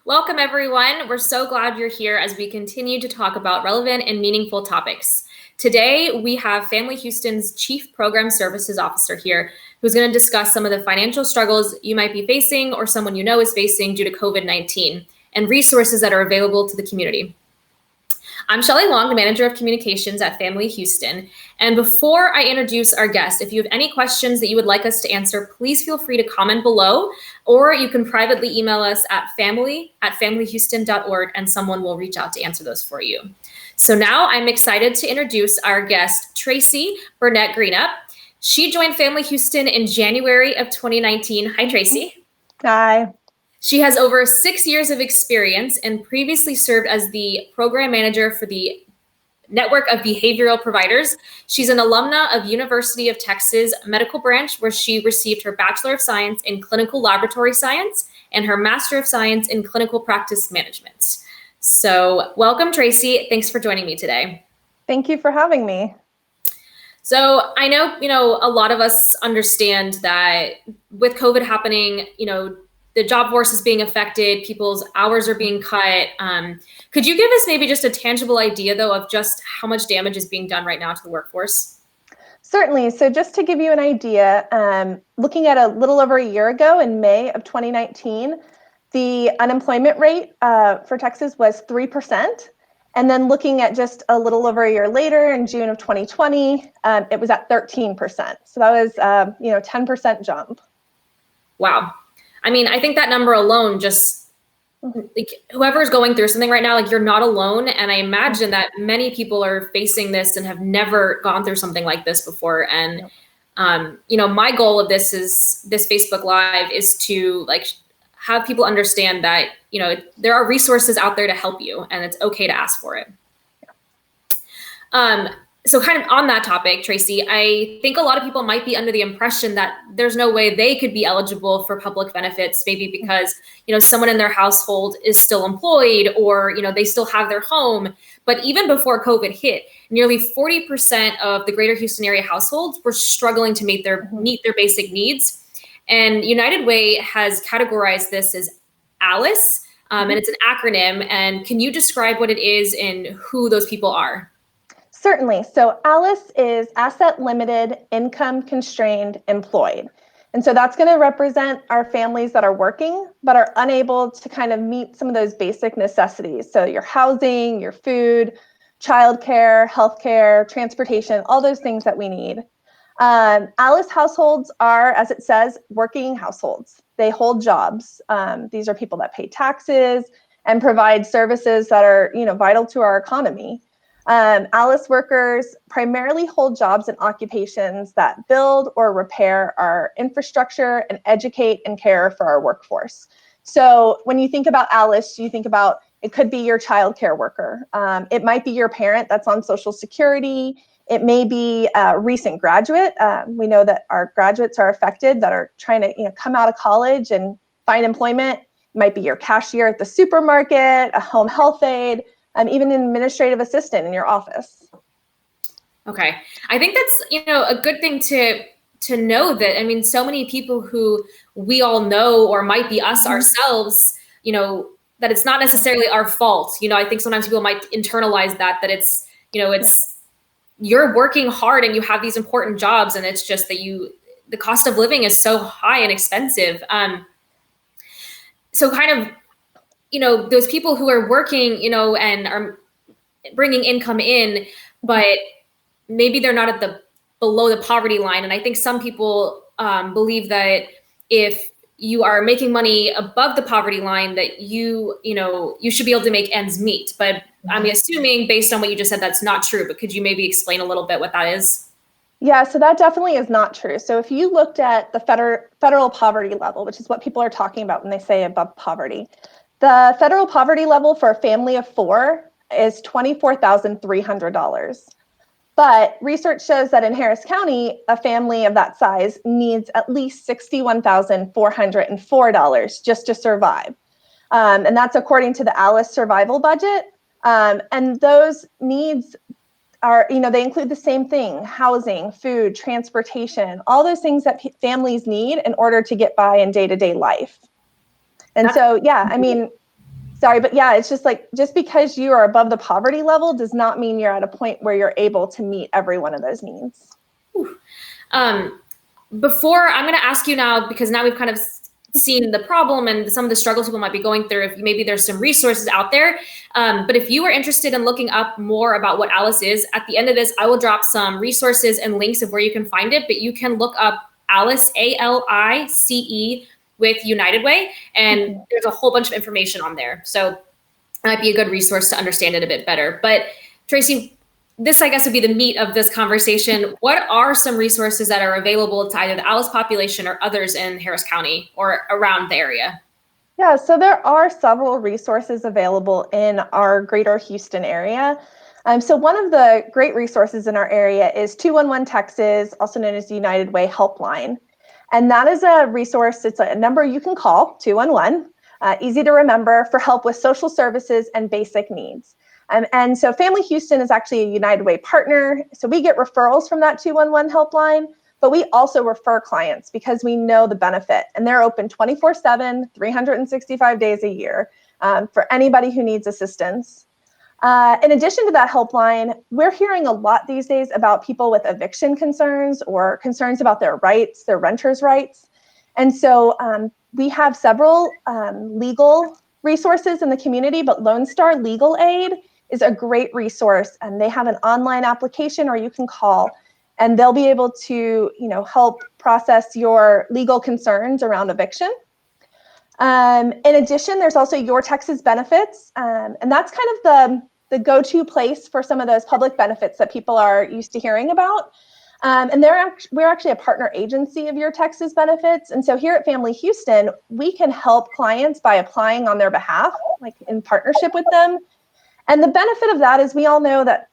Welcome, everyone. We're so glad you're here as we continue to talk about relevant and meaningful topics. Today, we have Family Houston's Chief Program Services Officer here, who's going to discuss some of the financial struggles you might be facing or someone you know is facing due to COVID-19 and resources that are available to the community. I'm Shelly Long, the Manager of Communications at Family Houston. And before I introduce our guest, if you have any questions that you would like us to answer, please feel free to comment below, or you can privately email us at family@familyhouston.org and someone will reach out to answer those for you. So now I'm excited to introduce our guest, Tracy Burnett Greenup. She joined Family Houston in January of 2019. Hi, Tracy. Hi. She has over 6 years of experience and previously served as the program manager for the network of behavioral providers. She's an alumna of University of Texas Medical Branch, where she received her Bachelor of Science in Clinical Laboratory Science and her Master of Science in Clinical Practice Management. So welcome, Tracy. Thanks for joining me today. Thank you for having me. So I know, a lot of us understand that with COVID happening, the job force is being affected, people's hours are being cut. Could you give us maybe just a tangible idea, though, of just how much damage is being done right now to the workforce? Certainly. So just to give you an idea, looking at a little over a year ago in May of 2019, the unemployment rate for Texas was 3%. And then looking at just a little over a year later in June of 2020, it was at 13%. So that was, 10% jump. Wow. I mean, I think that number alone, just like whoever is going through something right now, like you're not alone. And I imagine that many people are facing this and have never gone through something like this before. And, my goal of this Facebook Live is to have people understand that, there are resources out there to help you and it's okay to ask for it. So kind of on that topic, Tracy, I think a lot of people might be under the impression that there's no way they could be eligible for public benefits, maybe because, someone in their household is still employed or, they still have their home. But even before COVID hit, nearly 40% of the greater Houston area households were struggling to meet their basic needs. And United Way has categorized this as ALICE, and it's an acronym. And can you describe what it is and who those people are? Certainly. So ALICE is Asset Limited, Income Constrained, Employed. And so that's going to represent our families that are working, but are unable to kind of meet some of those basic necessities. So your housing, your food, childcare, healthcare, transportation, all those things that we need. ALICE households are, as it says, working households. They hold jobs. These are people that pay taxes and provide services that are, vital to our economy. ALICE workers primarily hold jobs and occupations that build or repair our infrastructure and educate and care for our workforce. So when you think about ALICE, you think about it could be your childcare worker. It might be your parent that's on Social Security. It may be a recent graduate. We know that our graduates are affected that are trying to come out of college and find employment. It might be your cashier at the supermarket, a home health aide, even an administrative assistant in your office. Okay. I think that's, a good thing to know that, so many people who we all know or might be us ourselves, that it's not necessarily our fault. I think sometimes people might internalize that it's, you're working hard and you have these important jobs and it's just that the cost of living is so high and expensive. So kind of, those people who are working, and are bringing income in, but maybe they're not below the poverty line. And I think some people believe that if you are making money above the poverty line, that you should be able to make ends meet. But I'm assuming based on what you just said, that's not true. But could you maybe explain a little bit what that is? Yeah, so that definitely is not true. So if you looked at the federal poverty level, which is what people are talking about when they say above poverty, the federal poverty level for a family of 4 is $24,300. But research shows that in Harris County, a family of that size needs at least $61,404 just to survive. And that's according to the ALICE survival budget. And those needs are, they include the same thing: housing, food, transportation, all those things that families need in order to get by in day-to-day life. And so, yeah, Sorry, but yeah, it's just like, just because you are above the poverty level does not mean you're at a point where you're able to meet every one of those needs. Before, I'm going to ask you now, because now we've kind of seen the problem and some of the struggles people might be going through, if maybe there's some resources out there. But if you are interested in looking up more about what ALICE is, at the end of this, I will drop some resources and links of where you can find it, but you can look up ALICE, ALICE, with United Way, and there's a whole bunch of information on there. So it might be a good resource to understand it a bit better. But Tracy, this, I guess, would be the meat of this conversation. What are some resources that are available to either the ALICE population or others in Harris County or around the area? Yeah, so there are several resources available in our greater Houston area. So one of the great resources in our area is 211 Texas, also known as the United Way Helpline. And that is a resource, it's a number you can call, 211, easy to remember, for help with social services and basic needs. And so Family Houston is actually a United Way partner. So we get referrals from that 211 helpline, but we also refer clients because we know the benefit. And they're open 24/7, 365 days a year for anybody who needs assistance. In addition to that helpline, we're hearing a lot these days about people with eviction concerns or concerns about their rights, their renters' rights. And so we have several legal resources in the community, but Lone Star Legal Aid is a great resource, and they have an online application, or you can call, and they'll be able to, help process your legal concerns around eviction. In addition, there's also Your Texas Benefits, and that's kind of the go-to place for some of those public benefits that people are used to hearing about. And we're actually a partner agency of Your Texas Benefits. And so here at Family Houston, we can help clients by applying on their behalf, like in partnership with them. And the benefit of that is we all know that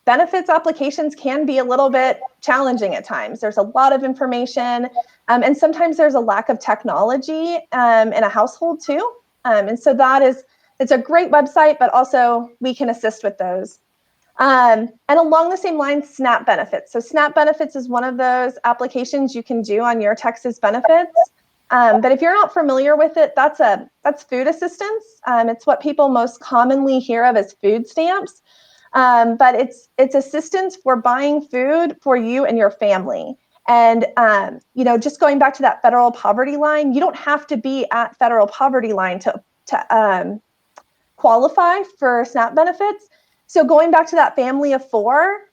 benefits applications can be a little bit challenging at times. There's a lot of information, and sometimes there's a lack of technology in a household too. And so it's a great website, but also we can assist with those. And along the same lines, SNAP Benefits. So SNAP Benefits is one of those applications you can do on Your Texas Benefits. But if you're not familiar with it, that's food assistance. It's what people most commonly hear of as food stamps. But it's assistance for buying food for you and your family. And, just going back to that federal poverty line, you don't have to be at federal poverty line to qualify for SNAP benefits. So going back to that family of four,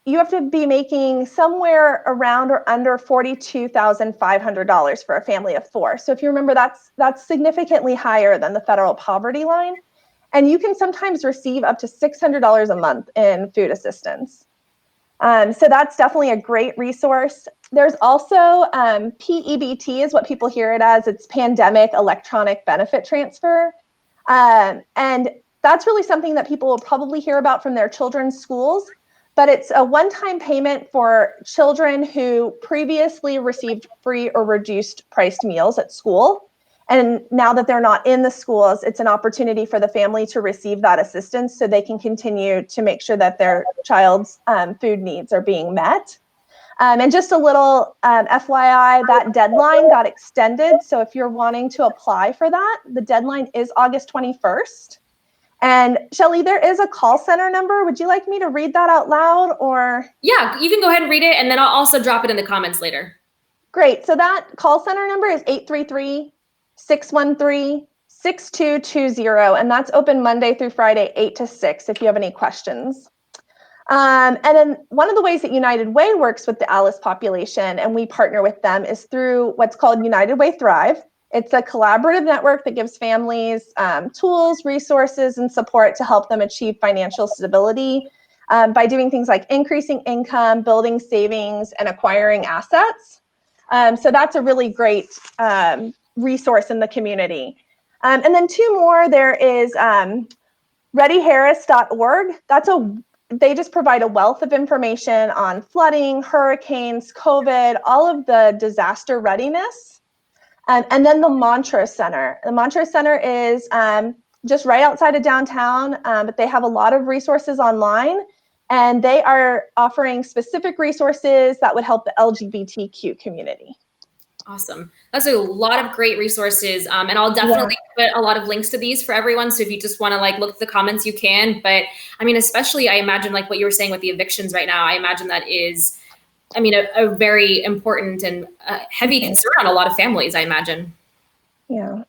you have to be making somewhere around or under $42,500 for a family of four. So if you remember, that's significantly higher than the federal poverty line. And you can sometimes receive up to $600 a month in food assistance. So that's definitely a great resource. There's also PEBT is what people hear it as. It's Pandemic Electronic Benefit Transfer. And that's really something that people will probably hear about from their children's schools. But it's a one-time payment for children who previously received free or reduced priced meals at school. And now that they're not in the schools, it's an opportunity for the family to receive that assistance so they can continue to make sure that their child's food needs are being met. And just a little FYI, that deadline got extended. So if you're wanting to apply for that, the deadline is August 21st. And Shelly, there is a call center number. Would you like me to read that out loud, or? Yeah, you can go ahead and read it, and then I'll also drop it in the comments later. Great. So that call center number is 833-613-6220, and that's open Monday through Friday, 8 to 6, if you have any questions. And then one of the ways that United Way works with the ALICE population, and we partner with them, is through what's called United Way Thrive. It's a collaborative network that gives families tools, resources, and support to help them achieve financial stability by doing things like increasing income, building savings, and acquiring assets. So that's a really great resource in the community. And then two more, there is readyharris.org. They just provide a wealth of information on flooding, hurricanes, COVID, all of the disaster readiness. And then the Mantra Center. The Mantra Center is just right outside of downtown, but they have a lot of resources online, and they are offering specific resources that would help the LGBTQ community. Awesome. That's a lot of great resources. And I'll definitely put a lot of links to these for everyone. So if you just want to like look at the comments, you can. But I mean, especially I imagine like what you were saying with the evictions right now, I imagine that is, I mean, a very important and heavy concern on a lot of families, I imagine. Yeah.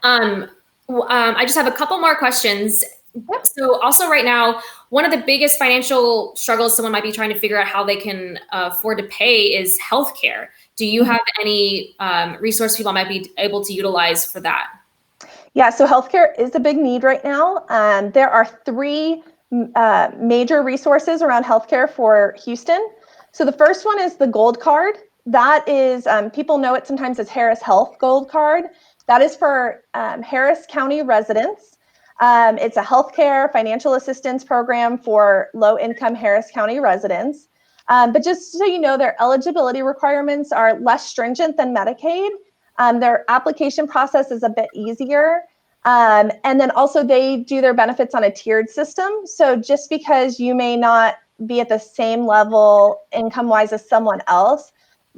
I just have a couple more questions. Yep. So also right now, one of the biggest financial struggles someone might be trying to figure out how they can afford to pay is healthcare. Do you have any resource people might be able to utilize for that? Yeah, so healthcare is a big need right now. There are three major resources around healthcare for Houston. So the first one is the Gold Card. That is, people know it sometimes as Harris Health Gold Card. That is for Harris County residents. It's a healthcare financial assistance program for low-income Harris County residents. But just so you know, their eligibility requirements are less stringent than Medicaid. Their application process is a bit easier. And then also they do their benefits on a tiered system. So just because you may not be at the same level income-wise as someone else,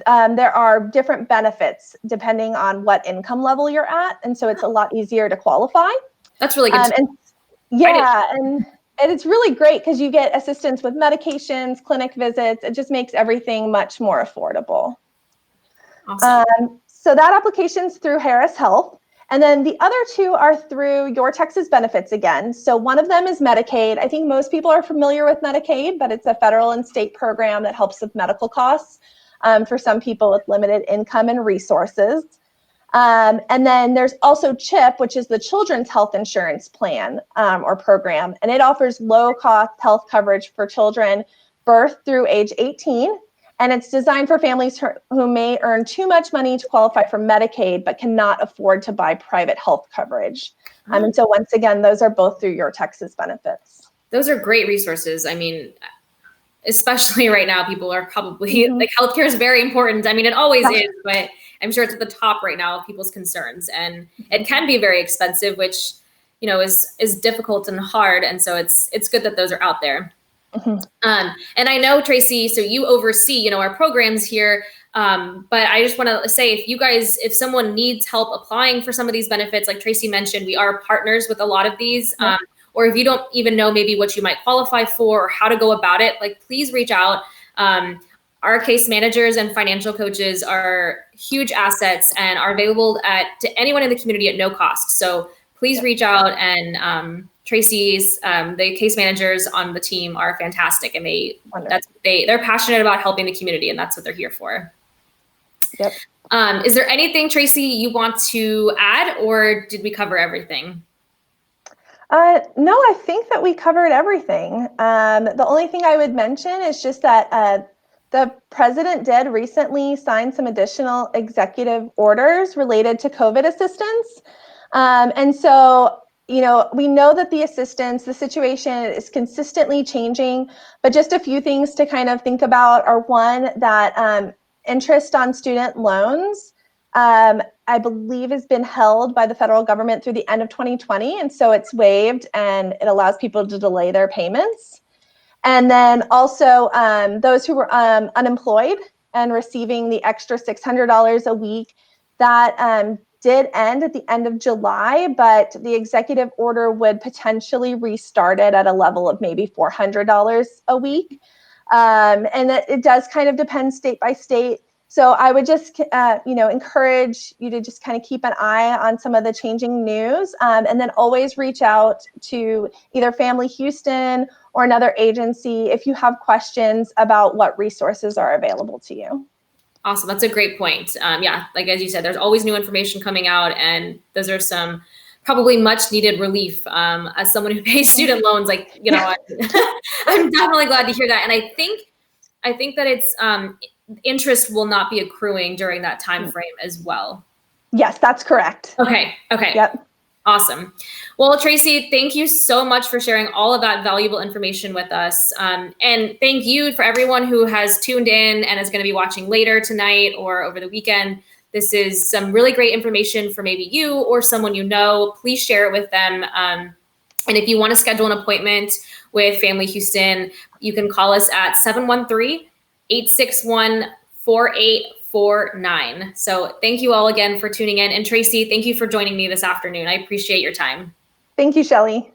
there are different benefits depending on what income level you're at. And so it's a lot easier to qualify. That's really good. And it's really great because you get assistance with medications, clinic visits. It just makes everything much more affordable. Awesome. So that application's through Harris Health. And then the other two are through Your Texas Benefits again. So one of them is Medicaid. I think most people are familiar with Medicaid, but it's a federal and state program that helps with medical costs for some people with limited income and resources. And then there's also CHIP, which is the Children's Health Insurance Plan or program, and it offers low-cost health coverage for children birth through age 18, and it's designed for families who may earn too much money to qualify for Medicaid but cannot afford to buy private health coverage. And so once again, those are both through Your Texas Benefits. Those are great resources. I mean, especially right now, people are probably like healthcare is very important. I mean, it always is, but I'm sure it's at the top right now of people's concerns, and it can be very expensive, which, you know, is difficult and hard. And so it's good that those are out there. And I know, Tracy, so you oversee, you know, our programs here. But I just want to say, if someone needs help applying for some of these benefits, like Tracy mentioned, we are partners with a lot of these. Or if you don't even know maybe what you might qualify for or how to go about it, like please reach out. Our case managers and financial coaches are huge assets and are available to anyone in the community at no cost. So please reach out, and Tracy's, the case managers on the team are fantastic, and they're passionate about helping the community, and that's what they're here for. Yep. Is there anything, Tracy, you want to add, or did we cover everything? No, I think that we covered everything. The only thing I would mention is just that the president did recently sign some additional executive orders related to COVID assistance. And so, you know, we know that the situation is consistently changing, but just a few things to kind of think about are, one, that interest on student loans, I believe, has been held by the federal government through the end of 2020. And so it's waived, and it allows people to delay their payments. And then also those who were unemployed and receiving the extra $600 a week, that did end at the end of July, but the executive order would potentially restart it at a level of maybe $400 a week. And it does kind of depend state by state. So I would just, encourage you to just kind of keep an eye on some of the changing news, and then always reach out to either Family Houston or another agency if you have questions about what resources are available to you. Awesome. That's a great point. Yeah, like as you said, there's always new information coming out, and those are some probably much needed relief. As someone who pays student loans, like, you know, I'm definitely glad to hear that. And I think that it's interest will not be accruing during that time frame as well. Yes, that's correct. Okay. Yep. Awesome. Well, Tracy, thank you so much for sharing all of that valuable information with us. And thank you for everyone who has tuned in and is going to be watching later tonight or over the weekend. This is some really great information for maybe you or someone you know. Please share it with them. And if you want to schedule an appointment with Family Houston, you can call us at 713-861-4845. 849. So thank you all again for tuning in. And Tracy, thank you for joining me this afternoon. I appreciate your time. Thank you, Shelley.